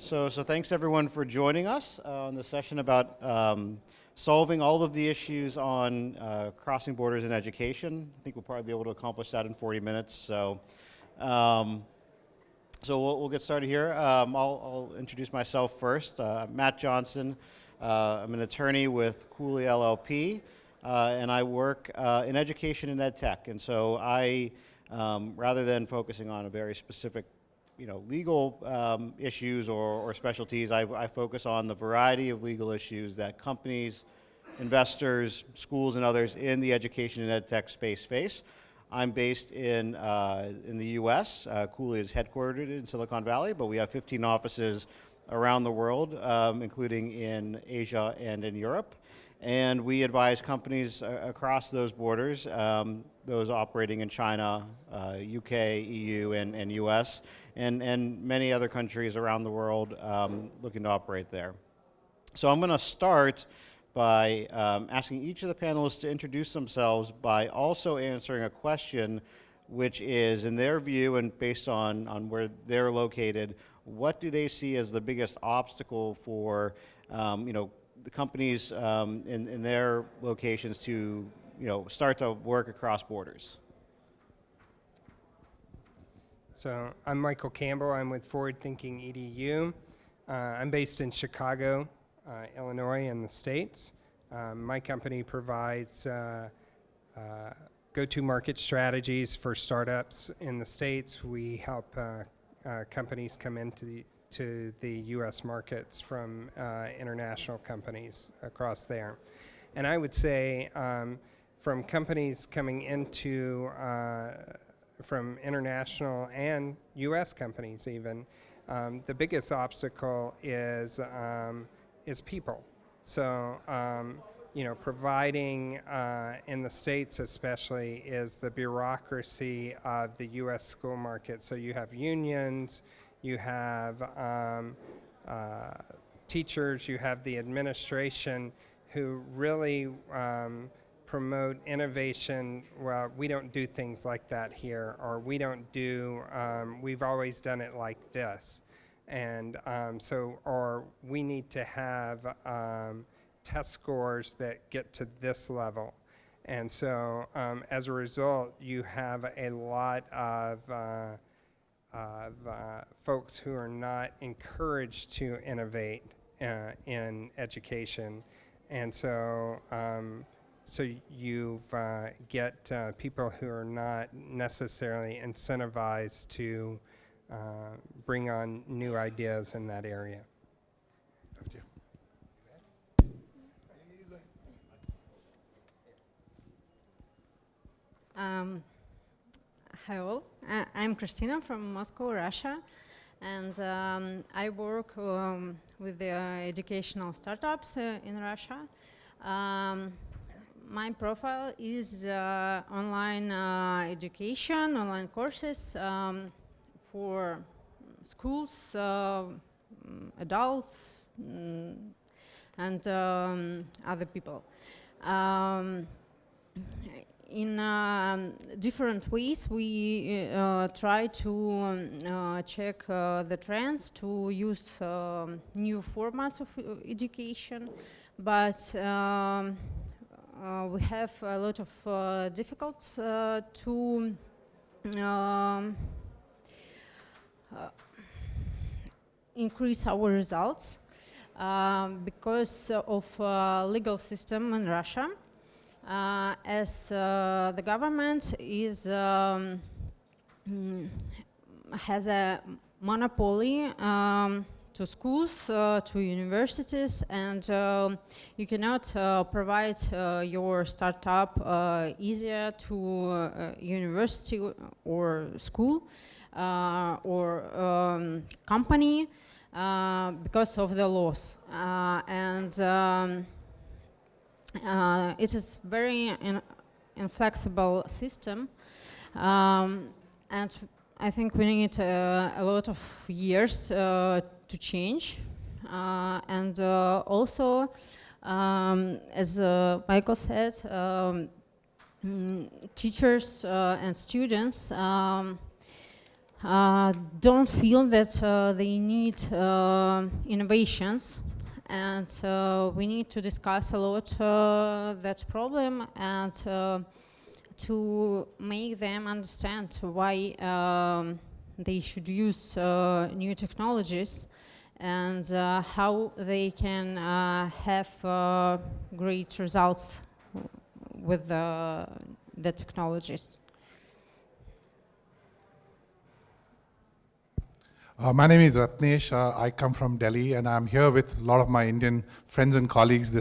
So thanks everyone for joining us on this session about solving all of the issues on crossing borders in education. I think we'll probably be able to accomplish that in 40 minutes. So we'll get started here. I'll introduce myself first. Matt Johnson. I'm an attorney with Cooley LLP, and I work in education and ed tech. And so I, rather than focusing on a very specific legal issues or specialties, I focus on the variety of legal issues that companies, investors, schools, and others in the education and ed tech space face. I'm based in the U.S. Cooley is headquartered in Silicon Valley, but we have 15 offices around the world, including in Asia and in Europe. And we advise companies across those borders, those operating in China, UK, EU, and US, and many other countries around the world looking to operate there. So I'm going to start by asking each of the panelists to introduce themselves by also answering a question which is, in their view and based on where they're located, what do they see as the biggest obstacle for the companies in their locations to start to work across borders? So I'm Michael Campbell. I'm with Forward Thinking EDU. I'm based in Chicago, Illinois, in the States. My company provides go-to-market strategies for startups in the States. We help companies come into the U.S. markets from international companies across there. And I would say from companies coming into, from international and U.S. companies even, the biggest obstacle is people. So, providing in the States especially is the bureaucracy of the U.S. school market. So you have unions, you have teachers, you have the administration who really promote innovation. Well, we don't do things like that here, or we don't do, we've always done it like this. And or we need to have test scores that get to this level. And so as a result, you have a lot of folks who are not encouraged to innovate in education. And so you get people who are not necessarily incentivized to bring on new ideas in that area. Hello, I'm Kristina from Moscow, Russia, and I work with the educational startups in Russia. My profile is online education, online courses for schools, adults, and other people. In different ways, we try to check the trends, to use new formats of education, but we have a lot of difficulties to increase our results because of legal system in Russia. As the government is has a monopoly to schools, to universities, and you cannot provide your startup easier to a university or school or company because of the laws. It is very inflexible system, and I think we need a lot of years to change. And also, as Michael said, teachers and students don't feel that they need innovations, and we need to discuss a lot that problem and to make them understand why they should use new technologies and how they can have great results with the technologies. My name is Ratnesh. I come from Delhi, and I'm here with a lot of my Indian friends and colleagues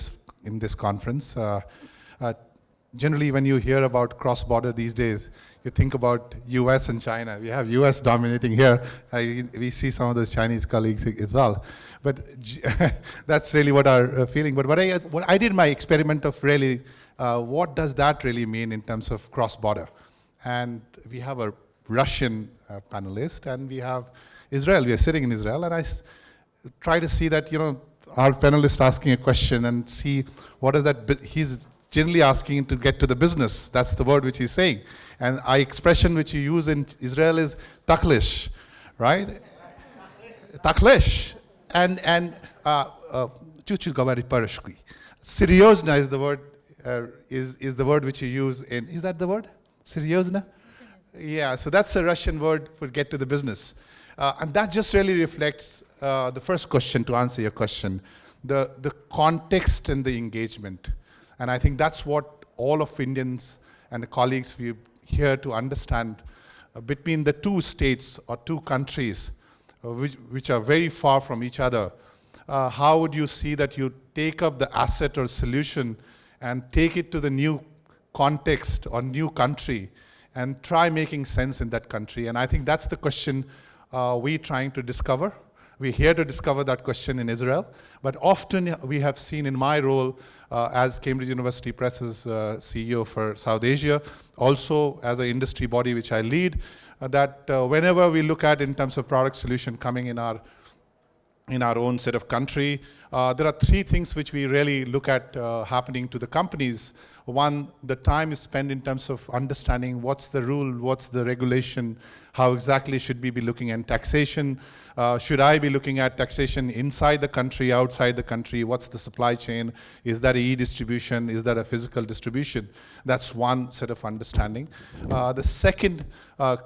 in this conference. Generally, when you hear about cross-border these days, you think about US and China. We have US dominating here. We see some of those Chinese colleagues as well. But that's really what our feeling. But what I did my experiment of really, what does that really mean in terms of cross-border? And we have a Russian panelist, and we have Israel. We are sitting in Israel, and I try to see that, our panelist asking a question and see what is that, he's generally asking to get to the business. That's the word which he's saying. And our expression which you use in Israel is taklish, right? Taklish. And seriozna is the word, is the word which you use in, is that the word? Seriozna? Yeah, so that's a Russian word for get to the business. And that just really reflects the first question, to answer your question, the context and the engagement. And I think that's what all of Indians and the colleagues we're here to understand between the two states or two countries which are very far from each other. How would you see that you take up the asset or solution and take it to the new context or new country and try making sense in that country? And I think that's the question we're trying to discover. We're here to discover that question in Israel. But often we have seen in my role as Cambridge University Press's CEO for South Asia, also as an industry body which I lead, that whenever we look at in terms of product solution coming in our own set of country, there are three things which we really look at happening to the companies. One, the time is spent in terms of understanding what's the rule, what's the regulation, how exactly should we be looking at taxation, should I be looking at taxation inside the country, outside the country, what's the supply chain, is that a e-distribution, is that a physical distribution? That's one set of understanding. The second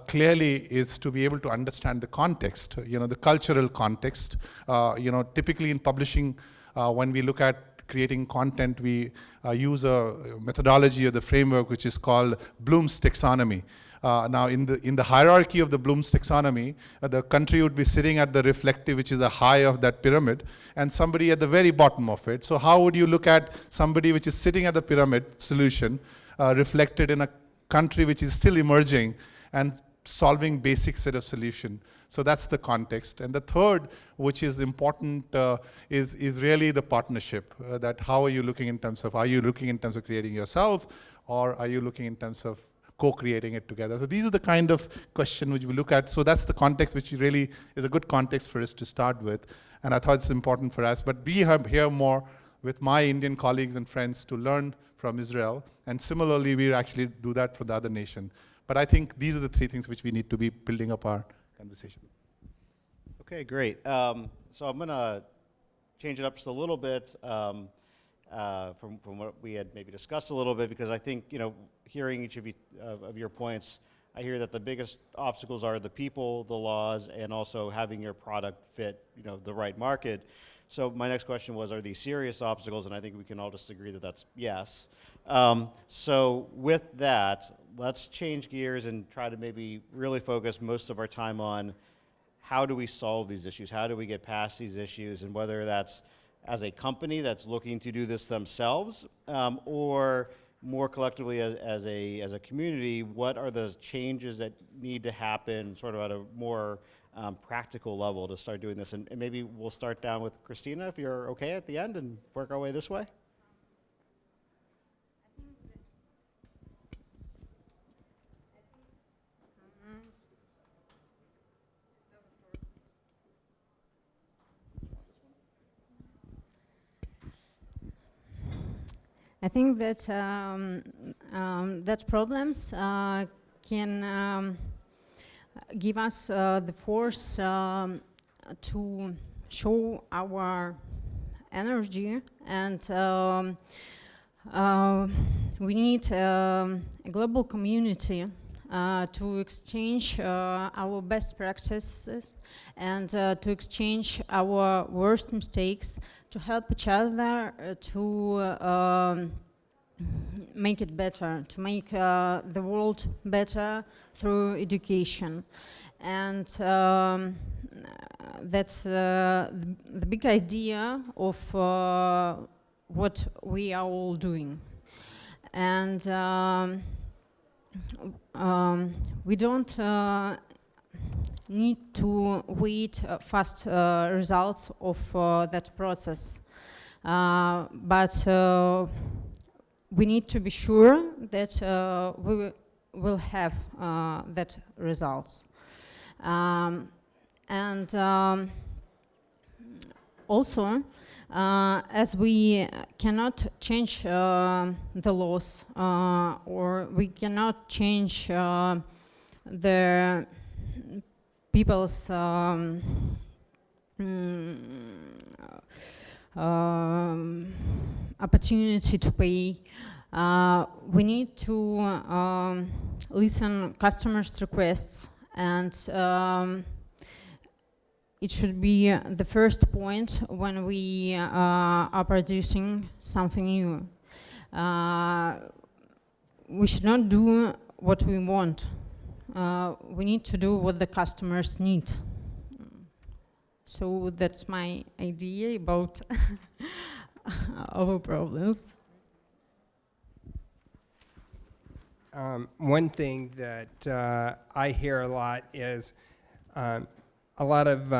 clearly is to be able to understand the context, the cultural context. Typically in publishing, when we look at creating content, we use a methodology or the framework which is called Bloom's taxonomy. Now, in the hierarchy of the Bloom's taxonomy, the country would be sitting at the reflective, which is the high of that pyramid, and somebody at the very bottom of it. So how would you look at somebody which is sitting at the pyramid solution reflected in a country which is still emerging and solving basic set of solution? So that's the context. And the third, which is important, is really the partnership. That how are you looking in terms of, are you looking in terms of creating yourself, or are you looking in terms of co-creating it together? So these are the kind of question which we look at. So that's the context which really is a good context for us to start with. And I thought it's important for us. But we have here more with my Indian colleagues and friends to learn from Israel. And similarly, we actually do that for the other nation. But I think these are the three things which we need to be building up our conversation. Okay, great. So I'm going to change it up just a little bit from what we had maybe discussed a little bit, because I think, hearing each of your points, I hear that the biggest obstacles are the people, the laws, and also having your product fit, the right market. So my next question was, are these serious obstacles? And I think we can all just agree that that's yes. So with that, let's change gears and try to maybe really focus most of our time on how do we solve these issues? How do we get past these issues? And whether that's as a company that's looking to do this themselves, or more collectively as a community, what are the changes that need to happen sort of at a more practical level to start doing this? And maybe we'll start down with Kristina, if you're okay at the end, and work our way this way. I think that that problems can give us the force to show our energy, and we need a global community to exchange our best practices and to exchange our worst mistakes, to help each other to make it better, to make the world better through education. And that's the big idea of what we are all doing. And we don't need to wait fast results of that process, but we need to be sure that we will have that results. And also, as we cannot change the laws, or we cannot change the people's opportunity to pay, we need to listen customers' requests, and it should be the first point when we are producing something new. We should not do what we want. We need to do what the customers need. So that's my idea about our problems. One thing that I hear a lot is a lot of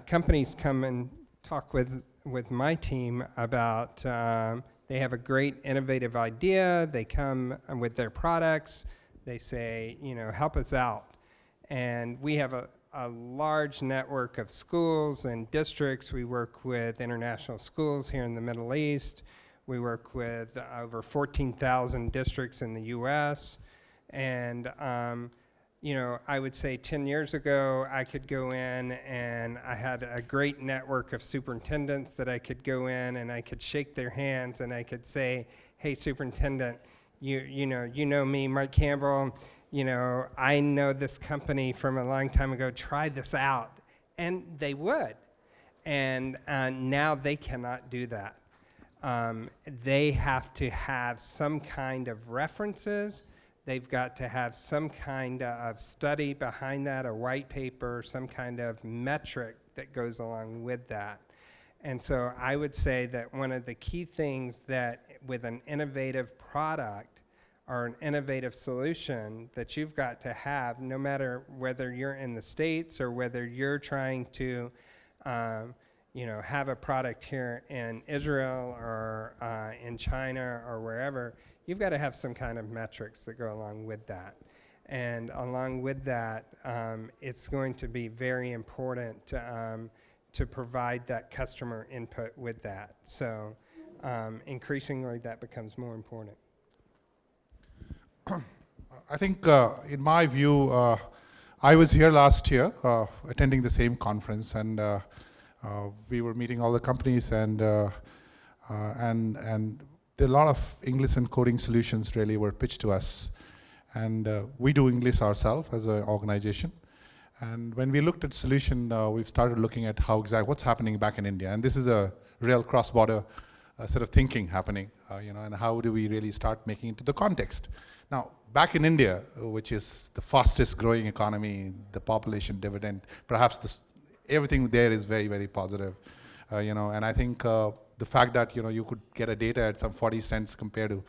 companies come and talk with my team about they have a great innovative idea, they come with their products, they say, you know, help us out. And we have a large network of schools and districts. We work with international schools here in the Middle East. We work with over 14,000 districts in the US. And you know, I would say 10 years ago, I could go in and I had a great network of superintendents that I could go in and I could shake their hands and I could say, hey, superintendent, you know me, Mark Campbell, you know, I know this company from a long time ago, try this out. And they would. And now they cannot do that. They have to have some kind of references. They've got to have some kind of study behind that, a white paper, some kind of metric that goes along with that. And so I would say that one of the key things that with an innovative product or an innovative solution that you've got to have, no matter whether you're in the States or whether you're trying to you know, have a product here in Israel or in China or wherever, you've got to have some kind of metrics that go along with that. And along with that, it's going to be very important to provide that customer input with that. So increasingly that becomes more important. I think in my view, I was here last year attending the same conference, and we were meeting all the companies, and a lot of English and coding solutions really were pitched to us. And we do English ourselves as an organization. And when we looked at solution, we've started looking at what's happening back in India. And this is a real cross-border sort of thinking happening, you know, and how do we really start making it to the context. Now, back in India, which is the fastest growing economy, the population dividend, perhaps everything there is very, very positive, you know, and I think the fact that, you know, you could get a data at some 40 cents compared to,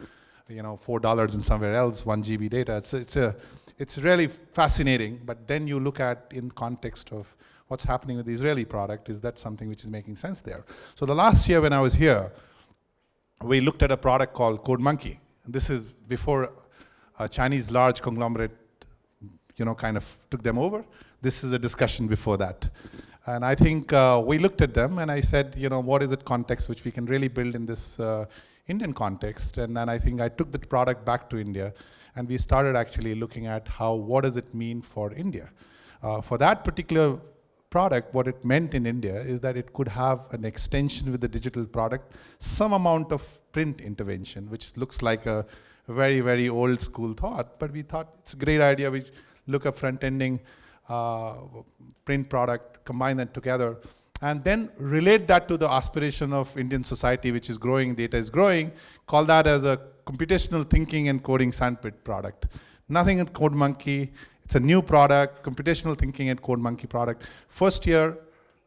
you know, $4 and somewhere else, 1 GB data, it's really fascinating. But then you look at in context of what's happening with the Israeli product, is that something which is making sense there? So the last year when I was here, we looked at a product called CodeMonkey. This is before a Chinese large conglomerate, you know, kind of took them over. This is a discussion before that. And I think we looked at them and I said, you know, what is it context which we can really build in this Indian context? And then I think I took the product back to India and we started actually looking at what does it mean for India? For that particular product, what it meant in India is that it could have an extension with the digital product, some amount of print intervention, which looks like a very, very old school thought, but we thought it's a great idea. We look at front-ending print product, combine that together, and then relate that to the aspiration of Indian society, which is growing, data is growing, call that as a computational thinking and coding sandpit product. Nothing in CodeMonkey. It's a new product, computational thinking and CodeMonkey product. First year,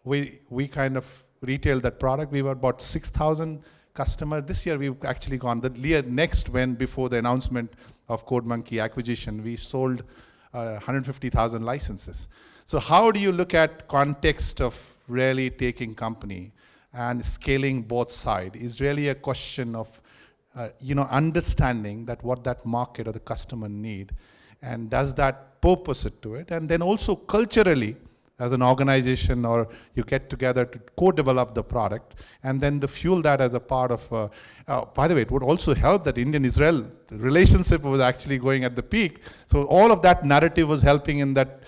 we kind of retailed that product. We were about 6,000 customers. This year, we've actually gone. The year next, when before the announcement of CodeMonkey acquisition, we sold 150,000 licenses. So how do you look at context of really taking company and scaling both sides is really a question of understanding that what that market or the customer need, and does that purpose it to it, and then also culturally as an organization, or you get together to co-develop the product, and then the fuel that as a part of, by the way, it would also help that Indian-Israel relationship was actually going at the peak. So all of that narrative was helping in that,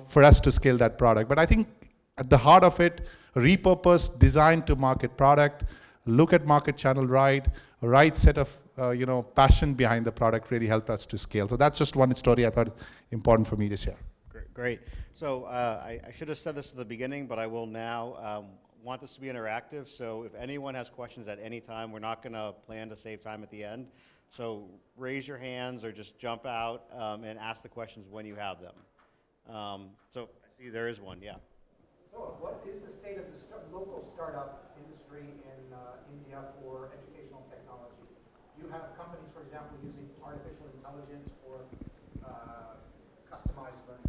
for us to scale that product. But I think at the heart of it, repurpose, design to market product, look at market channel right set of passion behind the product really helped us to scale. So that's just one story I thought important for me to share. Great. So I should have said this at the beginning, but I will now. Want this to be interactive, so if anyone has questions at any time, we're not going to plan to save time at the end. So raise your hands or just jump out and ask the questions when you have them. So I see there is one, yeah. So what is the state of the local startup industry in India for educational technology? You have companies, for example, using artificial intelligence for customized learning.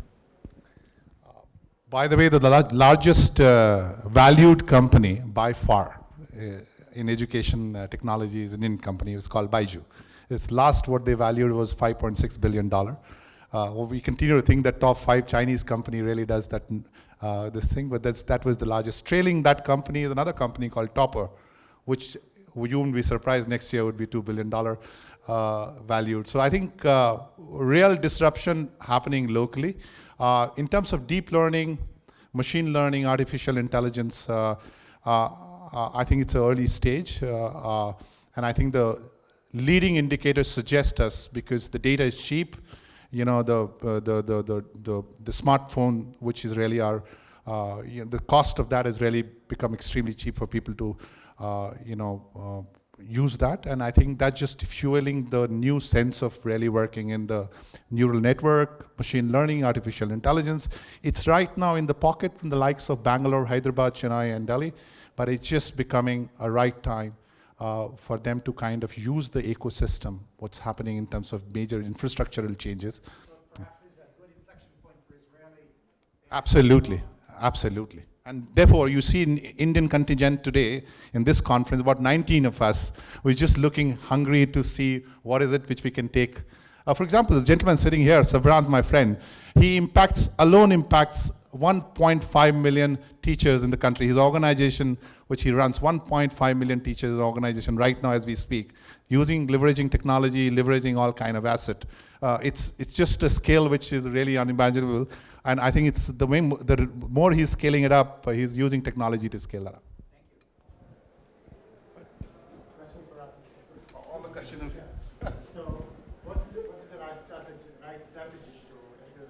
By the way, the largest valued company by far in education technology is an Indian company. It's called Baiju. Its last what they valued was $5.6 billion. We continue to think that top 5 Chinese company really does that this thing, but that was the largest. Trailing that company is another company called Topper, which you wouldn't be surprised next year would be $2 billion valued. So I think real disruption happening locally. In terms of deep learning, machine learning, artificial intelligence, I think it's an early stage. And I think the leading indicators suggest us, because the data is cheap, the smartphone, which is really our, the cost of that has really become extremely cheap for people to, use that. And I think that's just fueling the new sense of really working in the neural network, machine learning, artificial intelligence. It's right now in the pocket from the likes of Bangalore, Hyderabad, Chennai, and Delhi, but it's just becoming a right time for them to kind of use the ecosystem, what's happening in terms of major infrastructural changes. So perhaps is a good inflection point for Israeli. Absolutely, absolutely. And therefore, you see in Indian contingent today, in this conference, about 19 of us, we're just looking hungry to see what is it which we can take. For example, the gentleman sitting here, Sabrant, my friend, he impacts 1.5 million teachers in the country. His organization, which he runs, 1.5 million teachers organization right now as we speak, leveraging technology, leveraging all kind of asset. It's just a scale which is really unimaginable. And I think it's the more he's scaling it up, he's using technology to scale that up. Thank you. Question for Ratnesh. All the questions. So what's the right strategy to enter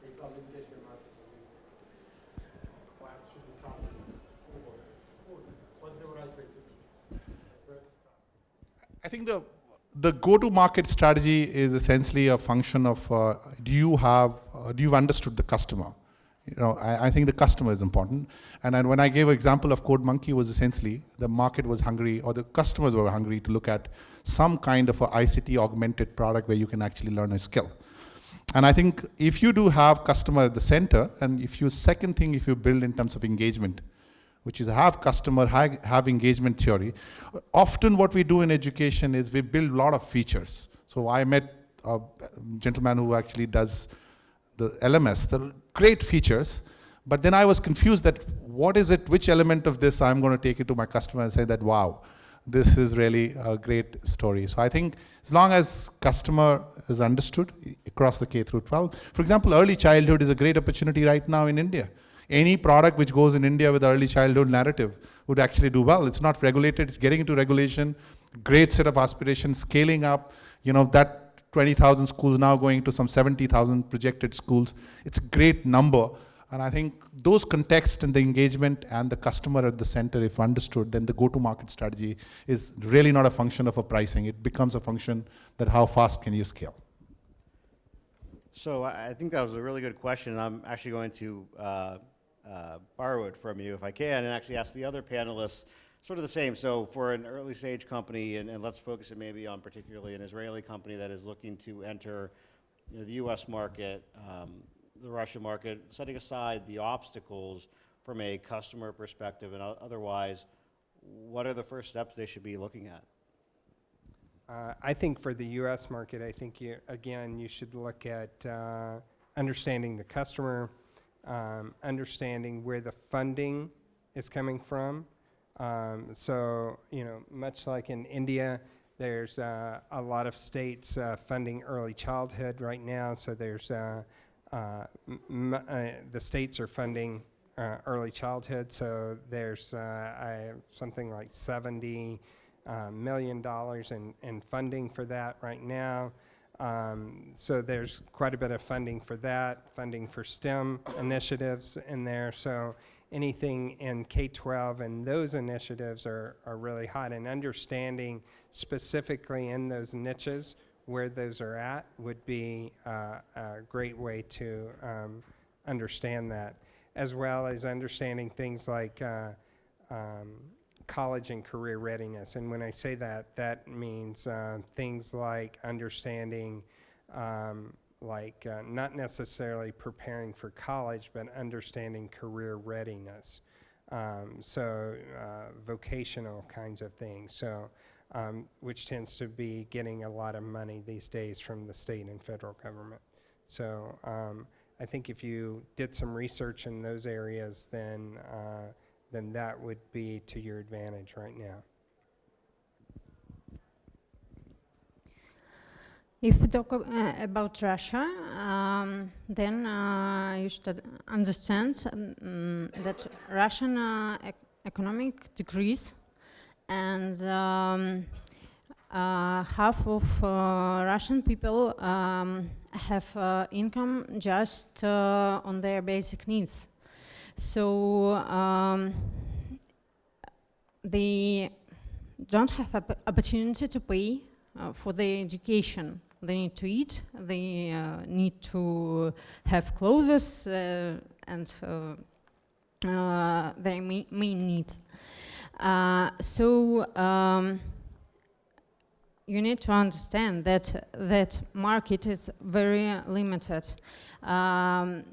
the publication market? Why should we start with school? What's the right way to start? I think the go-to-market strategy is essentially a function of do you understood the customer? I think the customer is important. And when I gave an example of CodeMonkey, was essentially the market was hungry, or the customers were hungry to look at some kind of a ICT augmented product where you can actually learn a skill. And I think if you do have customer at the center, and if you build in terms of engagement, which is have customer, have engagement theory. Often what we do in education is we build a lot of features. So I met a gentleman who actually does the LMS, the great features, but then I was confused that what is it, which element of this I'm going to take it to my customer and say that, wow, this is really a great story. So I think as long as customer is understood across the K through 12, for example, early childhood is a great opportunity right now in India. Any product which goes in India with early childhood narrative would actually do well. It's not regulated, it's getting into regulation, great set of aspirations, scaling up, that 20,000 schools now going to some 70,000 projected schools. It's a great number. And I think those context and the engagement and the customer at the center, if understood, then the go-to-market strategy is really not a function of a pricing. It becomes a function that how fast can you scale. So I think that was a really good question. I'm actually going to borrow it from you if I can, and actually ask the other panelists sort of the same. So for an early stage company, and let's focus it maybe on particularly an Israeli company that is looking to enter the US market, the Russian market, setting aside the obstacles from a customer perspective and otherwise, what are the first steps they should be looking at? I think for the U.S. market, I think you should look at understanding the customer, understanding where the funding is coming from. So, much like in India, there's a lot of states funding early childhood right now. So there's the states are funding early childhood. So there's something like $70 million in funding for that right now. So there's quite a bit of funding for that, funding for STEM initiatives in there. So anything in K-12 and those initiatives are really hot, and understanding specifically in those niches where those are at would be a great way to understand that, as well as understanding things like college and career readiness. And when I say that, that means things like understanding, not necessarily preparing for college, but understanding career readiness. So vocational kinds of things. So which tends to be getting a lot of money these days from the state and federal government. So I think if you did some research in those areas, then that would be to your advantage right now. If we talk about Russia, then you should understand that Russian economic decrease, and half of Russian people have income just on their basic needs. So they don't have opportunity to pay for their education. They need to eat, they need to have clothes and their main needs. So you need to understand that that market is very limited. And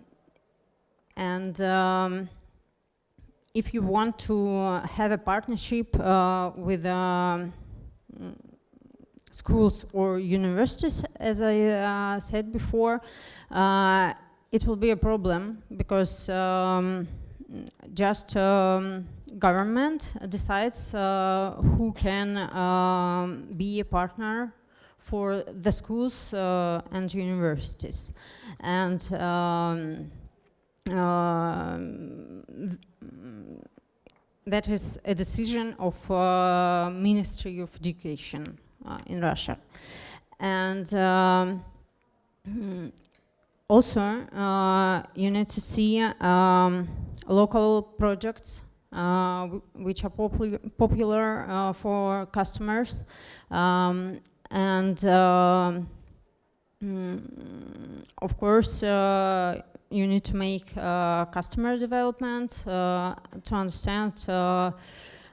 if you want to have a partnership with schools or universities, as I said before, it will be a problem because just government decides who can be a partner for the schools and universities. And that is a decision of Ministry of Education in Russia. And also you need to see local projects which are popular for customers, and of course you need to make customer development to understand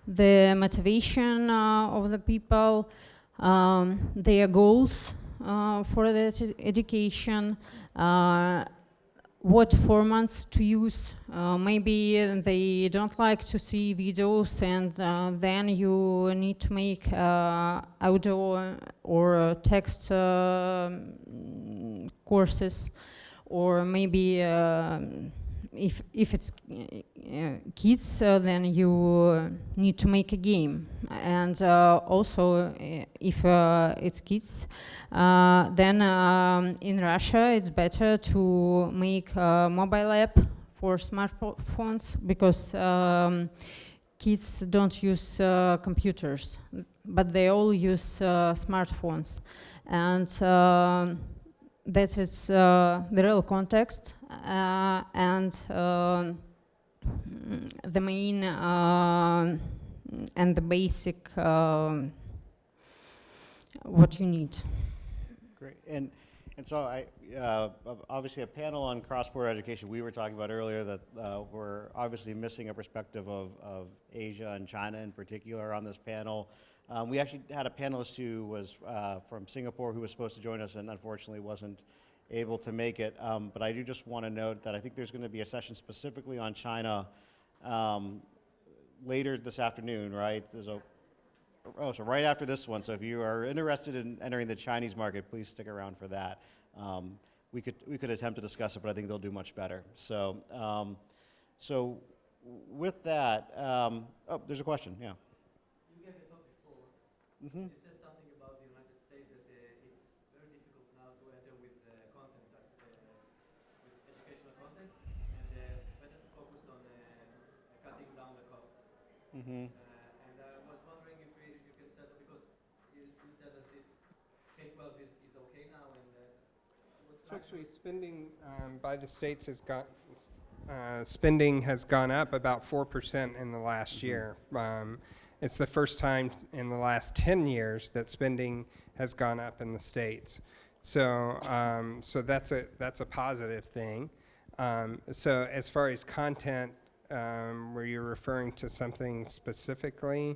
the motivation of the people, their goals for the education, what formats to use. Maybe they don't like to see videos, and then you need to make audio or text courses, or maybe if it's kids, then you need to make a game, and also if it's kids, then in Russia it's better to make a mobile app for smartphones, because kids don't use computers, but they all use smartphones, and that is the real context, and the main and the basic what you need. Great. And so obviously a panel on cross-border education we were talking about earlier, that we're obviously missing a perspective of Asia and China in particular on this panel. We actually had a panelist who was from Singapore who was supposed to join us and unfortunately wasn't able to make it. But I do just want to note that I think there's going to be a session specifically on China later this afternoon, right? So right after this one. So if you are interested in entering the Chinese market, please stick around for that. We could attempt to discuss it, but I think they'll do much better. So so with that, oh, there's a question. Yeah. You gave a talk before. Mm-hmm. You said something about the United States, that it's very difficult now to enter with content, with educational content, and better to focus on cutting down the costs. Mm-hmm. And I was wondering if you can say that, because you said that K-12 is okay now, and So actually, spending by the states has spending has gone up about 4% in the last year. It's the first time in the last 10 years that spending has gone up in the states. So so that's a positive thing. So as far as content, were you referring to something specifically?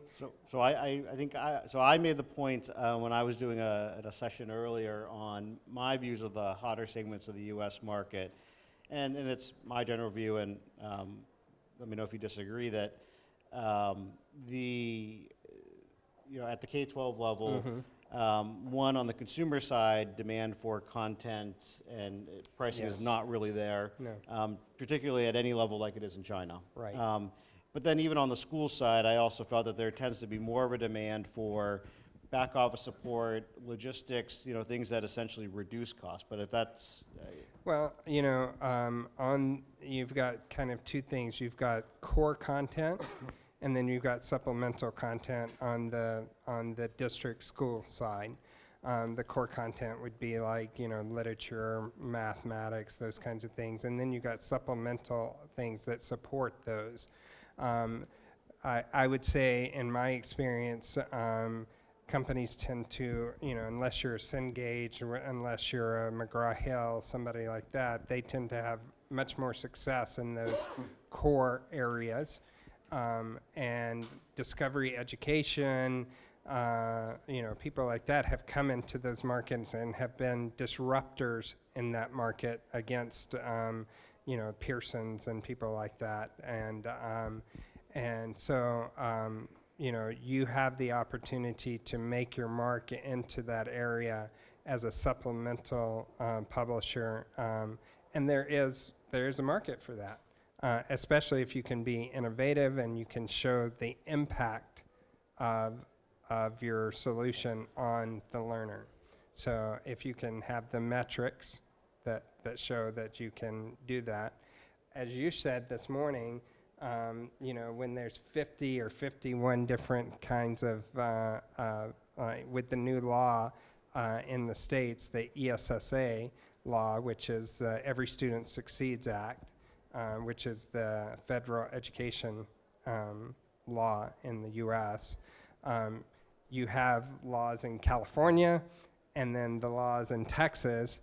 So I think I made the point when I was doing a session earlier on my views of the hotter segments of the U.S. market, and it's my general view, and let me know if you disagree, that at the K-12 level, one, on the consumer side, demand for content and pricing is not really there, particularly at any level like it is in China. Right. But then even on the school side, I also felt that there tends to be more of a demand for back office support, logistics, things that essentially reduce costs. But if that's... Well, you've got kind of two things. You've got core content, and then you've got supplemental content on the district school side. The core content would be like, literature, mathematics, those kinds of things. And then you've got supplemental things that support those. I would say, in my experience, companies tend to, unless you're a Cengage, unless you're a McGraw-Hill, somebody like that, they tend to have much more success in those core areas. And discovery education, people like that have come into those markets and have been disruptors in that market against, Pearsons and people like that. And so, you have the opportunity to make your mark into that area as a supplemental publisher, and there is a market for that. Especially if you can be innovative and you can show the impact of your solution on the learner. So if you can have the metrics that show that you can do that. As you said this morning, when there's 50 or 51 different kinds of, with the new law in the States, the ESSA law, which is Every Student Succeeds Act, which is the federal education law in the U.S. You have laws in California, and then the laws in Texas.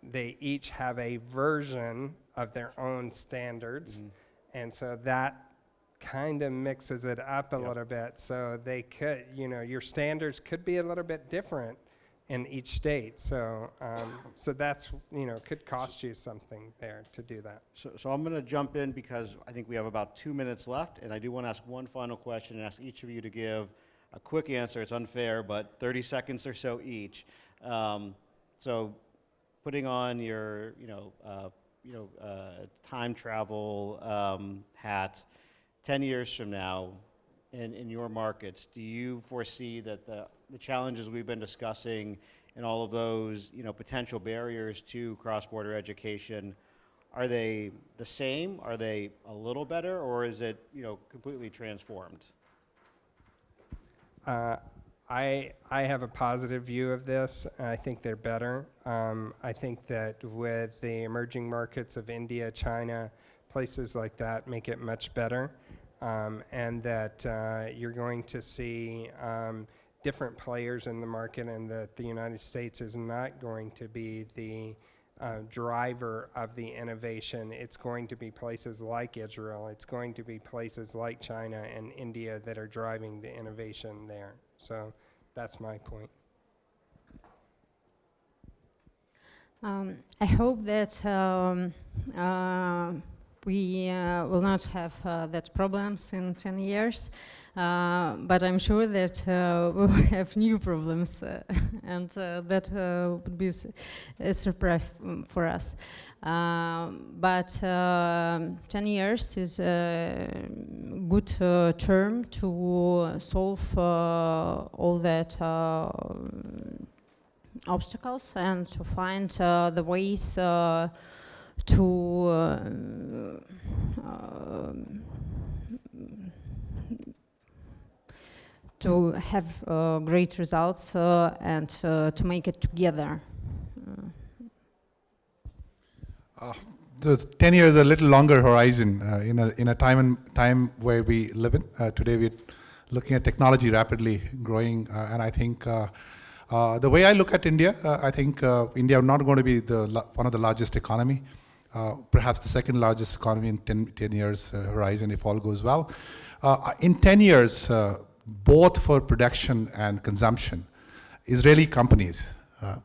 They each have a version of their own standards, and so that kind of mixes it up a little bit. So they could, your standards could be a little bit different in each state. So so that's, could cost you something there to do that. So I'm going to jump in because I think we have about 2 minutes left, and I do want to ask one final question and ask each of you to give a quick answer. It's unfair, but 30 seconds or so each. So putting on your, time travel hat, 10 years from now, in your markets, do you foresee that the challenges we've been discussing and all of those potential barriers to cross-border education, are they the same? Are they a little better, or is it completely transformed? I have a positive view of this. I think they're better. I think that with the emerging markets of India, China, places like that make it much better, and that you're going to see different players in the market, and that the United States is not going to be the driver of the innovation. It's going to be places like Israel. It's going to be places like China and India that are driving the innovation there. So that's my point. I hope that we will not have that problems in 10 years, but I'm sure that we'll have new problems, and that would be a surprise for us. But 10 years is a good term to solve all that obstacles and to find the ways to have great results and to make it together. The 10 years is a little longer horizon in a time where we live in. Today we're looking at technology rapidly growing, and I think the way I look at India, I think India is not going to be one of the largest economy, perhaps the second largest economy in 10 years horizon if all goes well. In 10 years, both for production and consumption, Israeli companies,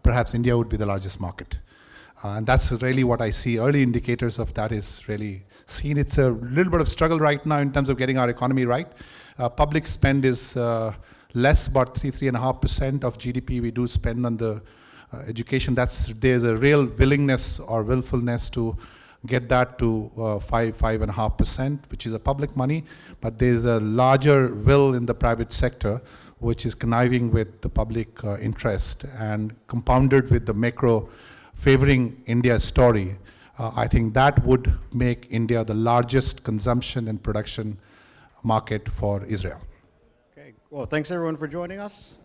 perhaps India would be the largest market. And that's really what I see. Early indicators of that is really seen. It's a little bit of struggle right now in terms of getting our economy right. Public spend is less, about 3.5% of GDP we do spend on the education. There's a real willingness or willfulness to get that to 5.5%, which is a public money, but there's a larger will in the private sector, which is conniving with the public interest and compounded with the macro favoring India's story. I think that would make India the largest consumption and production market for Israel. Okay, well, thanks everyone for joining us.